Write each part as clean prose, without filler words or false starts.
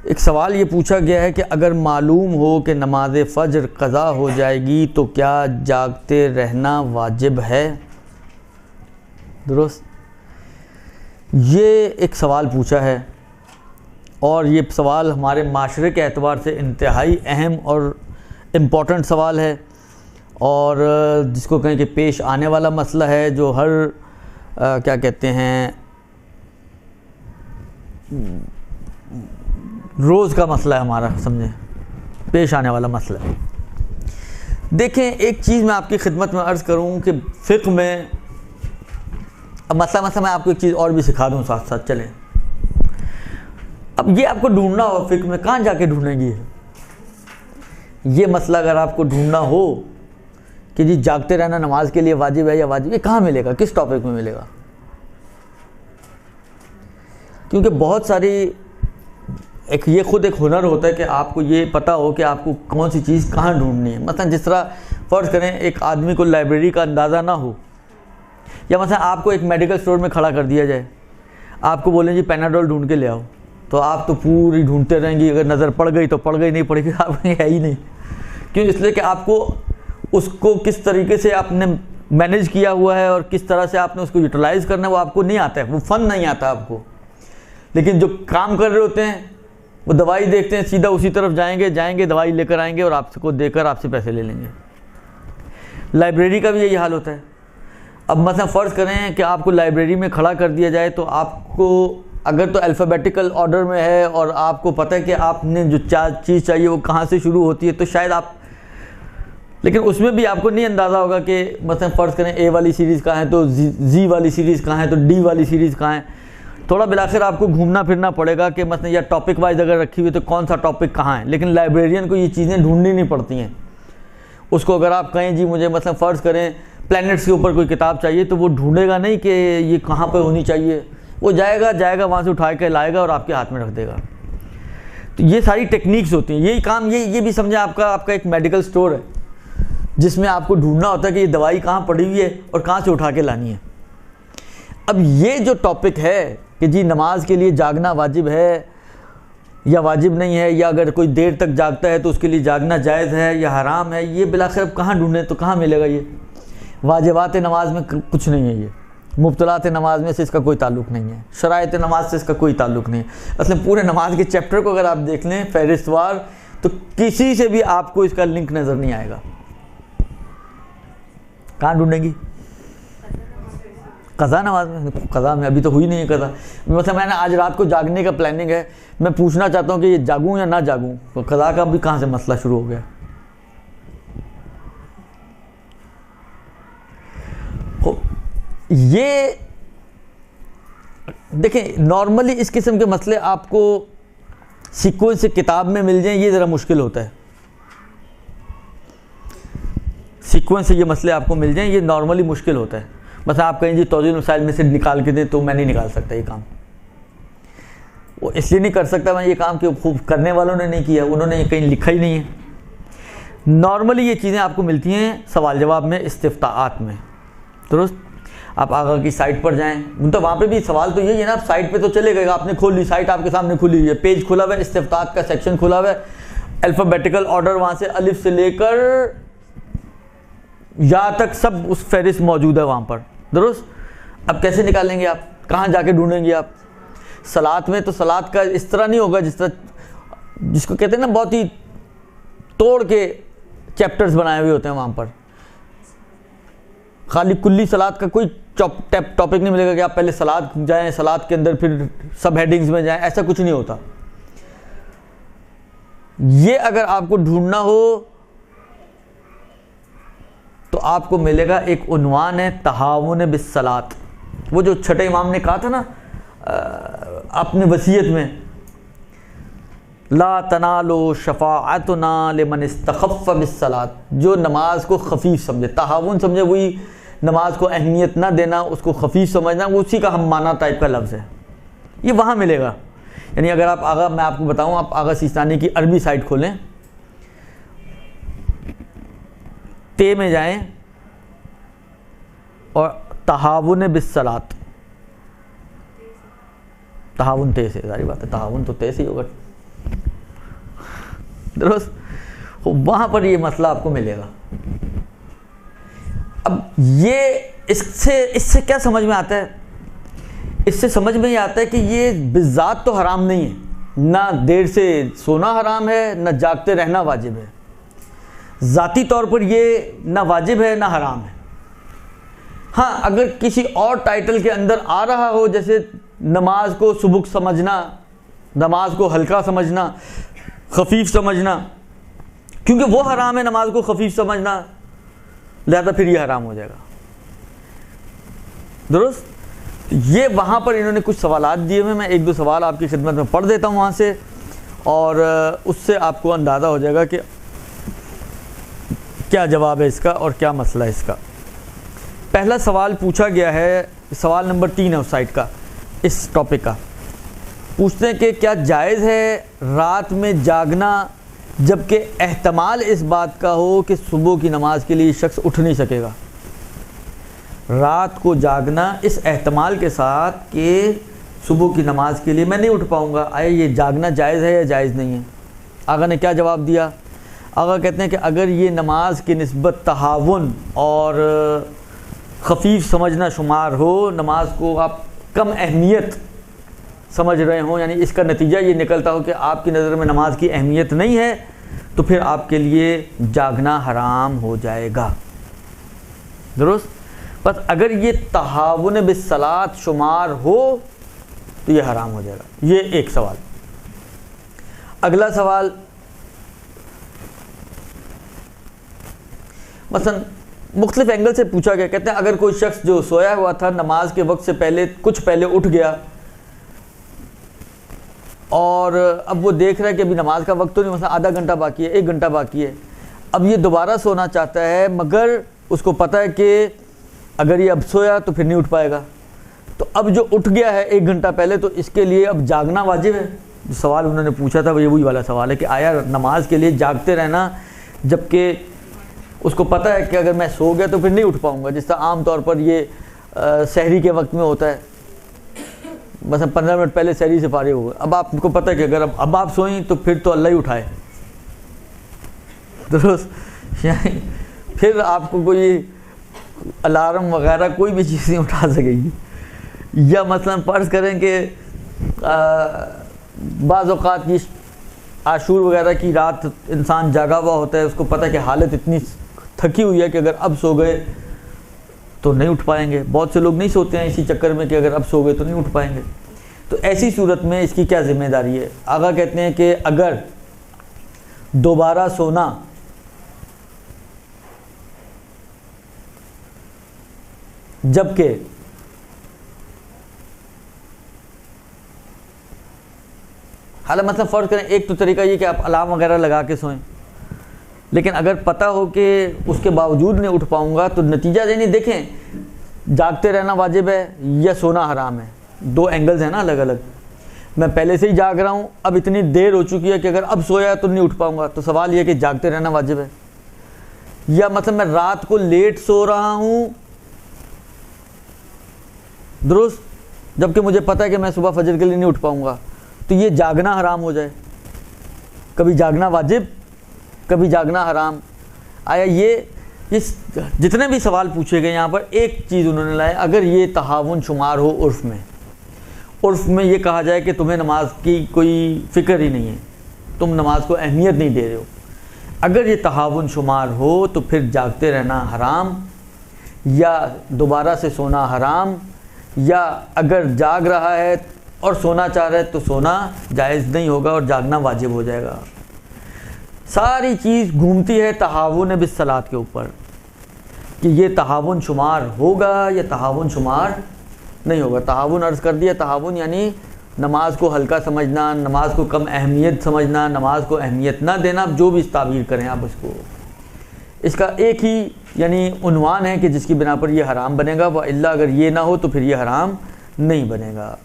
ایک سوال یہ پوچھا گیا ہے کہ اگر معلوم ہو کہ نماز فجر قضا ہو جائے گی تو کیا جاگتے رہنا واجب ہے؟ درست، یہ ایک سوال پوچھا ہے، اور یہ سوال ہمارے معاشرے کے اعتبار سے انتہائی اہم اور امپورٹنٹ سوال ہے، اور جس کو کہیں کہ پیش آنے والا مسئلہ ہے، جو ہر کیا کہتے ہیں روز کا مسئلہ ہے ہمارا، سمجھیں، پیش آنے والا مسئلہ ہے۔ دیکھیں، ایک چیز میں آپ کی خدمت میں عرض کروں کہ فقہ میں، اب مسئلہ میں آپ کو ایک چیز اور بھی سکھا دوں ساتھ ساتھ، چلیں، اب یہ آپ کو ڈھونڈنا ہو فقہ میں، کہاں جا کے ڈھونڈیں گے؟ یہ مسئلہ اگر آپ کو ڈھونڈنا ہو کہ جی جاگتے رہنا نماز کے لیے واجب ہے یا واجب، یہ کہاں ملے گا؟ کس ٹاپک میں ملے گا؟ کیونکہ بہت ساری یہ خود ایک ہنر ہوتا ہے کہ آپ کو یہ پتہ ہو کہ آپ کو کون سی چیز کہاں ڈھونڈنی ہے۔ مثلا جس طرح فرض کریں ایک آدمی کو لائبریری کا اندازہ نہ ہو، یا مثلا آپ کو ایک میڈیکل سٹور میں کھڑا کر دیا جائے، آپ کو بولیں جی پیناڈول ڈھونڈ کے لے آؤ، تو آپ تو پوری ڈھونڈتے رہیں گی، اگر نظر پڑ گئی تو پڑ گئی، نہیں پڑ گئی آپ کو ہے ہی نہیں۔ کیوں؟ اس لیے کہ آپ کو اس کو کس طریقے سے آپ نے مینیج کیا ہوا ہے اور کس طرح سے آپ نے اس کو یوٹیلائز کرنا ہے وہ آپ کو نہیں آتا ہے، وہ فن نہیں آتا آپ کو۔ لیکن جو کام کر رہے ہوتے ہیں وہ دوائی دیکھتے ہیں، سیدھا اسی طرف جائیں گے دوائی لے کر آئیں گے اور آپ کو دے کر آپ سے پیسے لے لیں گے۔ لائبریری کا بھی یہی حال ہوتا ہے۔ اب مثلا فرض کریں کہ آپ کو لائبریری میں کھڑا کر دیا جائے، تو آپ کو اگر تو الفابیٹیکل آرڈر میں ہے اور آپ کو پتہ ہے کہ آپ نے جو چیز چاہیے وہ کہاں سے شروع ہوتی ہے، تو شاید آپ، لیکن اس میں بھی آپ کو نہیں اندازہ ہوگا کہ مثلا فرض کریں اے والی سیریز کہاں ہے، تو زی والی سیریز کہاں ہے، تو ڈی والی سیریز کہاں ہے۔ تھوڑا بالآخر آپ کو گھومنا پھرنا پڑے گا کہ مثلا یا ٹاپک وائز اگر رکھی ہوئی تو کون سا ٹاپک کہاں ہے، لیکن لائبریرین کو یہ چیزیں ڈھونڈنی نہیں پڑتی ہیں۔ اس کو اگر آپ کہیں جی مجھے مثلا فرض کریں پلینٹس کے اوپر کوئی کتاب چاہیے، تو وہ ڈھونڈے گا نہیں کہ یہ کہاں پہ ہونی چاہیے، وہ جائے گا وہاں سے اٹھا کے لائے گا اور آپ کے ہاتھ میں رکھ دے گا۔ تو یہ ساری ٹیکنیکس ہوتی ہیں، یہی کام، یہ بھی سمجھیں آپ کا ایک میڈیکل سٹور ہے جس میں آپ کو ڈھونڈنا ہوتا ہے کہ یہ دوائی کہاں پڑی ہوئی ہے اور کہاں سے اٹھا کے لانی ہے۔ اب یہ جو ٹاپک ہے کہ جی نماز کے لیے جاگنا واجب ہے یا واجب نہیں ہے، یا اگر کوئی دیر تک جاگتا ہے تو اس کے لیے جاگنا جائز ہے یا حرام ہے، یہ بالآخر اب کہاں ڈھونڈیں؟ تو کہاں ملے گا؟ یہ واجبات نماز میں کچھ نہیں ہے، یہ مبطلات نماز میں سے اس کا کوئی تعلق نہیں ہے، شرائط نماز سے اس کا کوئی تعلق نہیں ہے۔ اصل پورے نماز کے چیپٹر کو اگر آپ دیکھ لیں فہرست وار، تو کسی سے بھی آپ کو اس کا لنک نظر نہیں آئے گا۔ کہاں ڈھونڈیں گی؟ قضا نماز میں؟ قضا میں ابھی تو ہوئی نہیں ہے قضا۔ مثلا میں نے آج رات کو جاگنے کا پلاننگ ہے، میں پوچھنا چاہتا ہوں کہ یہ جاگوں یا نہ جاگوں، تو قضا کا بھی کہاں سے مسئلہ شروع ہو گیا؟ یہ دیکھیں، نارملی اس قسم کے مسئلے آپ کو سیکوینس سے کتاب میں مل جائیں، یہ ذرا مشکل ہوتا ہے۔ سیکوینس سے یہ مسئلے آپ کو مل جائیں، یہ نارملی مشکل ہوتا ہے۔ مثلا آپ کہیں جی توضیح المسائل میں سے نکال کے دیں، تو میں نہیں نکال سکتا یہ کام۔ وہ اس لیے نہیں کر سکتا میں یہ کام کہ خوب کرنے والوں نے نہیں کیا، انہوں نے کہیں لکھا ہی نہیں ہے۔ نارملی یہ چیزیں آپ کو ملتی ہیں سوال جواب میں، استفتاءات میں، درست؟ آپ آگا کی سائٹ پر جائیں، تو وہاں پہ بھی سوال تو یہی ہے نا، آپ سائٹ پہ تو چلے گئے، آپ نے کھول لی سائٹ، آپ کے سامنے کھلی ہوئی ہے، پیج کھلا ہوا ہے، استفتاءات کا سیکشن کھلا ہوا ہے، الفابیٹیکل آرڈر وہاں سے الف سے لے کر یا تک سب اس فہرست موجود ہے وہاں پر، درست؟ اب کیسے نکالیں گے آپ؟ کہاں جا کے ڈھونڈیں گے آپ؟ صلاۃ میں تو صلاۃ کا اس طرح نہیں ہوگا جس کو کہتے ہیں نا بہت ہی توڑ کے چیپٹرز بنائے ہوئے ہوتے ہیں وہاں پر، خالی کلی صلاۃ کا کوئی ٹاپک نہیں ملے گا کہ آپ پہلے صلاۃ جائیں، صلاۃ کے اندر پھر سب ہیڈنگز میں جائیں، ایسا کچھ نہیں ہوتا۔ یہ اگر آپ کو ڈھونڈنا ہو تو آپ کو ملے گا، ایک عنوان ہے تہاون بالصلاۃ، وہ جو چھٹے امام نے کہا تھا نا اپنے وصیت میں، لا تنالوا شفاعتنا لمن استخف بالصلاۃ، جو نماز کو خفیف سمجھے، تہاون سمجھے وہی نماز کو اہمیت نہ دینا، اس کو خفیف سمجھنا، وہ اسی کا ہم معنی ٹائپ کا لفظ ہے، یہ وہاں ملے گا۔ یعنی اگر آپ آغا، میں آپ کو بتاؤں، آپ آغا سیستانی کی عربی سائٹ کھولیں، تے میں جائیں اور تہاون بالصلاۃ، تہاون تے سے، ظاہر بات ہے تہاون تو تے سے ہی ہوگا، درست، وہاں پر یہ مسئلہ آپ کو ملے گا. اب یہ اس سے کیا سمجھ میں آتا ہے؟ اس سے سمجھ میں یہ آتا ہے کہ یہ بالذات تو حرام نہیں ہے، نہ دیر سے سونا حرام ہے، نہ جاگتے رہنا واجب ہے. ذاتی طور پر یہ نہ واجب ہے نہ حرام ہے. ہاں اگر کسی اور ٹائٹل کے اندر آ رہا ہو، جیسے نماز کو سبک سمجھنا، نماز کو ہلکا سمجھنا، خفیف سمجھنا، کیونکہ وہ حرام ہے نماز کو خفیف سمجھنا، لہذا پھر یہ حرام ہو جائے گا. درست. یہ وہاں پر انہوں نے کچھ سوالات دیے ہوئے، میں ایک دو سوال آپ کی خدمت میں پڑھ دیتا ہوں وہاں سے، اور اس سے آپ کو اندازہ ہو جائے گا کہ کیا جواب ہے اس کا اور کیا مسئلہ ہے اس کا. پہلا سوال پوچھا گیا ہے، سوال نمبر 3 ہے اس سائٹ کا، اس ٹاپک کا. پوچھتے ہیں کہ کیا جائز ہے رات میں جاگنا جبکہ احتمال اس بات کا ہو کہ صبح کی نماز کے لیے شخص اٹھ نہیں سکے گا. رات کو جاگنا اس احتمال کے ساتھ کہ صبح کی نماز کے لیے میں نہیں اٹھ پاؤں گا، آیا یہ جاگنا جائز ہے یا جائز نہیں ہے؟ آقا نے کیا جواب دیا؟ آقا کہتے ہیں کہ اگر یہ نماز کی نسبت تہاون اور خفیف سمجھنا شمار ہو، نماز کو آپ کم اہمیت سمجھ رہے ہوں، یعنی اس کا نتیجہ یہ نکلتا ہو کہ آپ کی نظر میں نماز کی اہمیت نہیں ہے، تو پھر آپ کے لیے جاگنا حرام ہو جائے گا. درست. بس اگر یہ تہاون بالصلاۃ شمار ہو تو یہ حرام ہو جائے گا. یہ ایک سوال. اگلا سوال مثلا مختلف اینگل سے پوچھا گیا. کہتے ہیں اگر کوئی شخص جو سویا ہوا تھا نماز کے وقت سے پہلے کچھ پہلے اٹھ گیا اور اب وہ دیکھ رہا ہے کہ ابھی نماز کا وقت تو نہیں، مثلا آدھا گھنٹہ باقی ہے، 1 گھنٹہ باقی ہے، اب یہ دوبارہ سونا چاہتا ہے مگر اس کو پتہ ہے کہ اگر یہ اب سویا تو پھر نہیں اٹھ پائے گا، تو اب جو اٹھ گیا ہے 1 گھنٹہ پہلے تو اس کے لیے اب جاگنا واجب ہے. جو سوال انہوں نے پوچھا تھا یہ وہی والا سوال ہے کہ آیا نماز کے لیے جاگتے رہنا جبکہ اس کو پتہ ہے کہ اگر میں سو گیا تو پھر نہیں اٹھ پاؤں گا، جس طرح عام طور پر یہ سحری کے وقت میں ہوتا ہے، مثلا 15 منٹ پہلے سحری سے فارغ ہو گئے، اب آپ کو پتہ ہے کہ اگر اب آپ سوئیں تو پھر تو اللہ ہی اٹھائے. درست. یعنی پھر آپ کو کوئی الارم وغیرہ کوئی بھی چیز نہیں اٹھا سکے گی. یا مثلا فرض کریں کہ بعض اوقات یہ عاشور وغیرہ کی رات انسان جاگا ہوا ہوتا ہے، اس کو پتہ ہے کہ حالت اتنی تھکی ہوئی ہے کہ اگر اب سو گئے تو نہیں اٹھ پائیں گے. بہت سے لوگ نہیں سوتے ہیں اسی چکر میں کہ اگر اب سو گئے تو نہیں اٹھ پائیں گے. تو ایسی صورت میں اس کی کیا ذمہ داری ہے؟ آقا کہتے ہیں کہ اگر دوبارہ سونا جبکہ حالانکہ مثلا فرض کریں ایک تو طریقہ یہ کہ آپ الارم وغیرہ لگا کے سوئیں، لیکن اگر پتہ ہو کہ اس کے باوجود نہیں اٹھ پاؤں گا تو نتیجہ یعنی دیکھیں جاگتے رہنا واجب ہے یا سونا حرام ہے، 2 اینگلز ہیں نا الگ الگ. میں پہلے سے ہی جاگ رہا ہوں، اب اتنی دیر ہو چکی ہے کہ اگر اب سویا تو نہیں اٹھ پاؤں گا، تو سوال یہ کہ جاگتے رہنا واجب ہے. یا مطلب میں رات کو لیٹ سو رہا ہوں درست جبکہ مجھے پتہ ہے کہ میں صبح فجر کے لیے نہیں اٹھ پاؤں گا، تو یہ جاگنا حرام ہو جائے. کبھی جاگنا واجب کبھی جاگنا حرام. آیا یہ جتنے بھی سوال پوچھے گئے یہاں پر ایک چیز انہوں نے لایا، اگر یہ تہاون شمار ہو عرف میں یہ کہا جائے کہ تمہیں نماز کی کوئی فکر ہی نہیں ہے، تم نماز کو اہمیت نہیں دے رہے ہو، اگر یہ تہاون شمار ہو تو پھر جاگتے رہنا حرام یا دوبارہ سے سونا حرام، یا اگر جاگ رہا ہے اور سونا چاہ رہا ہے تو سونا جائز نہیں ہوگا اور جاگنا واجب ہو جائے گا. ساری چیز گھومتی ہے تہاون بالصلاۃ کے اوپر کہ یہ تہاون شمار ہوگا یا تہاون شمار نہیں ہوگا. تہاون عرض کر دیا، تہاون یعنی نماز کو ہلکا سمجھنا، نماز کو کم اہمیت سمجھنا، نماز کو اہمیت نہ دینا، جو بھی تعبیر کریں آپ اس کو. اس کا ایک ہی یعنی عنوان ہے کہ جس کی بنا پر یہ حرام بنے گا، وَإِلَّا اگر یہ نہ ہو تو پھر یہ حرام نہیں بنے گا.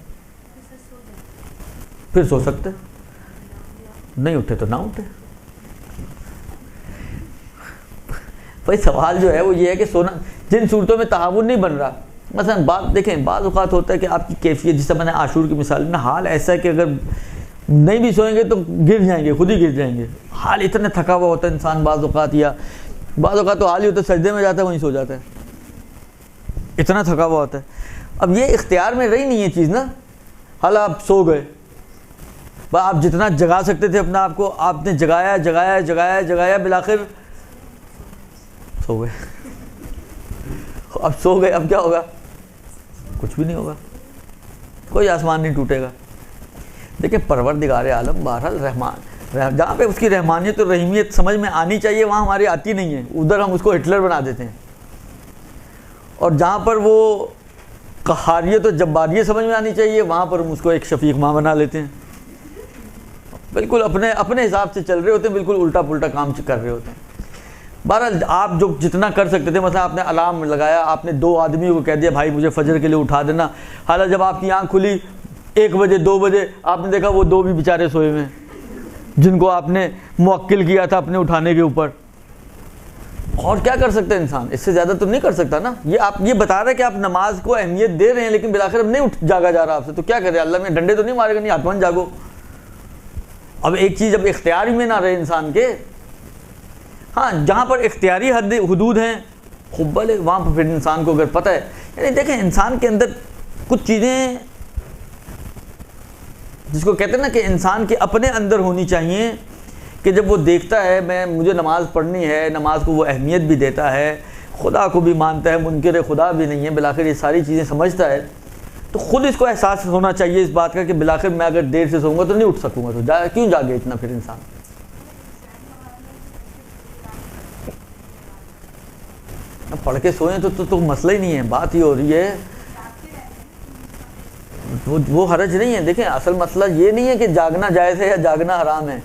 پھر سو سکتے، نہیں اٹھے تو نہ اٹھے. بھائی سوال جو ہے وہ یہ ہے کہ سونا جن صورتوں میں تہاون نہیں بن رہا، مثلا بات دیکھیں بعض اوقات ہوتا ہے کہ آپ کی کیفیت، جس سے میں نے عاشور کی مثال میں حال ایسا ہے کہ اگر نہیں بھی سوئیں گے تو گر جائیں گے، خود ہی گر جائیں گے. حال اتنا تھکا ہوا ہوتا ہے انسان بعض اوقات، یا بعض اوقات تو حال ہی ہوتا ہے سجدے میں جاتا ہے وہیں سو جاتا ہے، اتنا تھکا ہوا ہوتا ہے. اب یہ اختیار میں رہی نہیں یہ چیز نا. حال آپ سو گئے، آپ جتنا جگا سکتے تھے اپنا آپ کو آپ نے جگایا جگایا جگایا جگایا، بالآخر سو گئے. اب سو گئے، اب کیا ہوگا؟ کچھ بھی نہیں ہوگا، کوئی آسمان نہیں ٹوٹے گا. دیکھیں پروردگار عالم بہرحال رحمان، جہاں پہ اس کی رحمانیت اور رحیمیت سمجھ میں آنی چاہیے وہاں ہماری آتی نہیں ہے، ادھر ہم اس کو ہٹلر بنا دیتے ہیں. اور جہاں پر وہ قہاریت اور جباریت سمجھ میں آنی چاہیے وہاں پر ہم اس کو ایک شفیق ماں بنا لیتے ہیں. بالکل اپنے حساب سے چل رہے ہوتے ہیں، بالکل الٹا پلٹا کام کر رہے ہوتے ہیں. بہرحال آپ جو جتنا کر سکتے تھے، مثلا آپ نے الارم لگایا، آپ نے 2 آدمیوں کو کہہ دیا بھائی مجھے فجر کے لیے اٹھا دینا. حالانکہ جب آپ کی آنکھ کھلی 1 بجے 2 بجے آپ نے دیکھا وہ 2 بھی بیچارے سوئے ہوئے ہیں جن کو آپ نے موکل کیا تھا اپنے اٹھانے کے اوپر. اور کیا کر سکتا ہے انسان؟ اس سے زیادہ تو نہیں کر سکتا نا. یہ آپ یہ بتا رہے کہ آپ نماز کو اہمیت دے رہے ہیں لیکن بالآخر اب نہیں جاگا جا رہا آپ سے، تو کیا کرے؟ اللہ میں ڈنڈے تو نہیں مارے گا، نہیں ہاتھ جاگو. اب ایک چیز اب اختیاری میں نہ رہے انسان کے. ہاں جہاں پر اختیاری حدود ہیں خوب بھلے وہاں پر پھر انسان کو اگر پتہ ہے، یعنی دیکھیں انسان کے اندر کچھ چیزیں جس کو کہتے ہیں نا کہ انسان کے اپنے اندر ہونی چاہیے، کہ جب وہ دیکھتا ہے مجھے نماز پڑھنی ہے، نماز کو وہ اہمیت بھی دیتا ہے، خدا کو بھی مانتا ہے، منکر خدا بھی نہیں ہے، بالآخر یہ ساری چیزیں سمجھتا ہے، تو خود اس کو احساس ہونا چاہیے اس بات کا کہ بالآخر میں اگر دیر سے سوؤں گا تو نہیں اٹھ سکوں گا، تو کیوں جاگے اتنا پھر انسان. پڑھ کے سوئیں تو مسئلہ ہی نہیں ہے، بات ہی ہو رہی ہے، وہ حرج نہیں ہے. دیکھیں اصل مسئلہ یہ نہیں ہے کہ جاگنا جائز ہے یا جاگنا حرام ہے.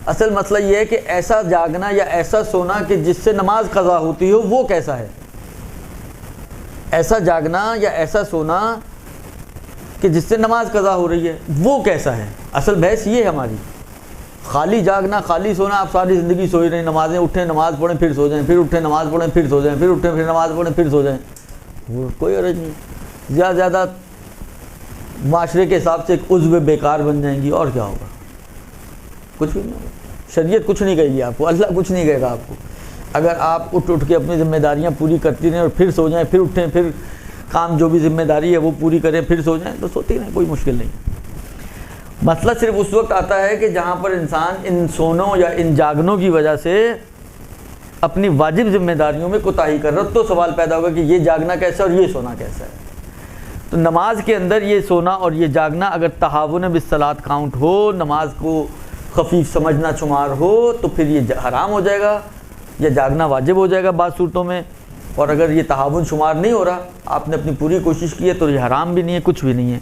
اصل مسئلہ یہ ہے کہ ایسا جاگنا یا ایسا سونا کہ جس سے نماز قضا ہوتی ہو وہ کیسا ہے. ایسا جاگنا یا ایسا سونا کہ جس سے نماز قضا ہو رہی ہے وہ کیسا ہے. اصل بحث یہ ہے ہماری. خالی جاگنا خالی سونا، آپ ساری زندگی سوئی رہیں، نمازیں اٹھیں نماز پڑھیں پھر سو جائیں، پھر اٹھیں نماز پڑھیں پھر سو جائیں، پھر اٹھیں پھر نماز پڑھیں پھر سو جائیں، وہ کوئی عرض نہیں. زیادہ زیادہ معاشرے کے حساب سے ایک عضو بیکار بن جائیں گی، اور کیا ہوگا؟ کچھ بھی نہیں ہوگا. شریعت کچھ نہیں کہے گی آپ کو، اللہ کچھ نہیں کہے گا آپ کو. اگر آپ اٹھ کے اپنی ذمہ داریاں پوری کرتی رہیں اور پھر سو جائیں، پھر اٹھیں، پھر کام جو بھی ذمہ داری ہے وہ پوری کریں پھر سو جائیں، تو سوتی رہیں، کوئی مشکل نہیں. مسئلہ صرف اس وقت آتا ہے کہ جہاں پر انسان ان سونوں یا ان جاگنوں کی وجہ سے اپنی واجب ذمہ داریوں میں کوتاہی کر رہا ہے، تو سوال پیدا ہوگا کہ یہ جاگنا کیسا ہے اور یہ سونا کیسا ہے. تو نماز کے اندر یہ سونا اور یہ جاگنا اگر تہاون بالصلاۃ کاؤنٹ ہو، نماز کو خفیف سمجھنا شمار ہو، تو پھر یہ حرام ہو جائے گا یا جاگنا واجب ہو جائے گا بعض صورتوں میں. اور اگر یہ تہاون شمار نہیں ہو رہا، آپ نے اپنی پوری کوشش کی ہے، تو یہ حرام بھی نہیں ہے، کچھ بھی نہیں ہے.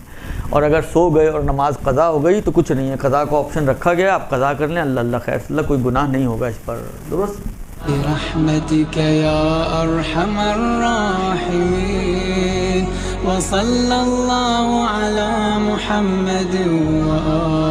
اور اگر سو گئے اور نماز قضا ہو گئی تو کچھ نہیں ہے، قضا کا آپشن رکھا گیا، آپ قضا کر لیں، اللہ خیر اللہ، کوئی گناہ نہیں ہوگا اس پر. درست. برحمتك يا أرحم الراحمين وصلى الله على محمد وآله